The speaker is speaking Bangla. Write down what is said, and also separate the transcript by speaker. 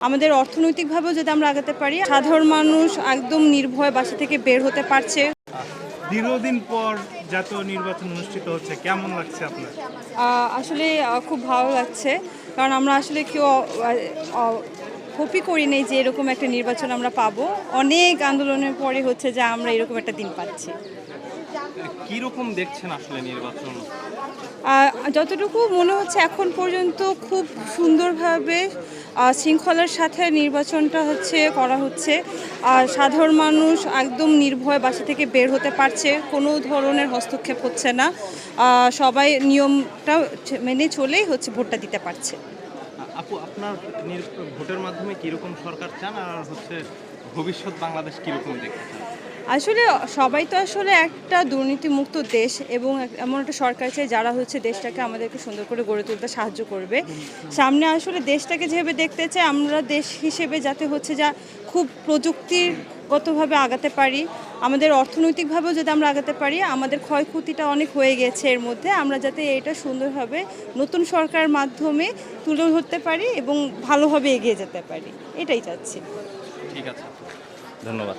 Speaker 1: আমাদের অর্থনৈতিকভাবেও যদি আমরা আগাতে পারি, সাধারণ মানুষ একদম নির্ভয়ে বাসা থেকে বের হতে পারছে।
Speaker 2: দীর্ঘদিন পর জাতীয় নির্বাচন অনুষ্ঠিত হচ্ছে, কেমন লাগছে আপনার?
Speaker 1: আসলে খুব ভালো লাগছে, কারণ আমরা আসলে কেউ হোপই করি নেই যে এরকম একটা নির্বাচন আমরা পাবো। অনেক আন্দোলনের পরে হচ্ছে যে আমরা এরকম একটা দিন পাচ্ছি।
Speaker 3: কিরকম দেখছেন আসলে নির্বাচন?
Speaker 1: যতটুকু মনে হচ্ছে এখন পর্যন্ত খুব সুন্দরভাবে শৃঙ্খলার সাথে নির্বাচনটা করা হচ্ছে। আর সাধারণ মানুষ একদম নির্ভয়ে বাসা থেকে বের হতে পারছে, কোনো ধরনের হস্তক্ষেপ হচ্ছে না। সবাই নিয়মটা মেনে চলেই ভোটটা দিতে পারছে।
Speaker 3: আপু, আপনার ভোটের মাধ্যমে কিরকম সরকার চান, আর ভবিষ্যৎ বাংলাদেশ কিরকম দেখতে চান?
Speaker 1: আসলে সবাই তো একটা দুর্নীতিমুক্ত দেশ এবং এমন একটা সরকার চাই যারা দেশটাকে আমাদেরকে সুন্দর করে গড়ে তুলতে সাহায্য করবে। সামনে দেশটাকে যেভাবে দেখতে চাই, আমরা দেশ হিসেবে যাতে যা খুব প্রযুক্তিগতভাবে আগাতে পারি, আমাদের অর্থনৈতিকভাবেও যদি আমরা আগাতে পারি। আমাদের ক্ষয়ক্ষতিটা অনেক হয়ে গেছে, এর মধ্যে আমরা যাতে এটা সুন্দরভাবে নতুন সরকারের মাধ্যমে তুলে ধরতে পারি এবং ভালোভাবে এগিয়ে যেতে পারি, এটাই চাচ্ছি।
Speaker 3: ঠিক আছে, ধন্যবাদ।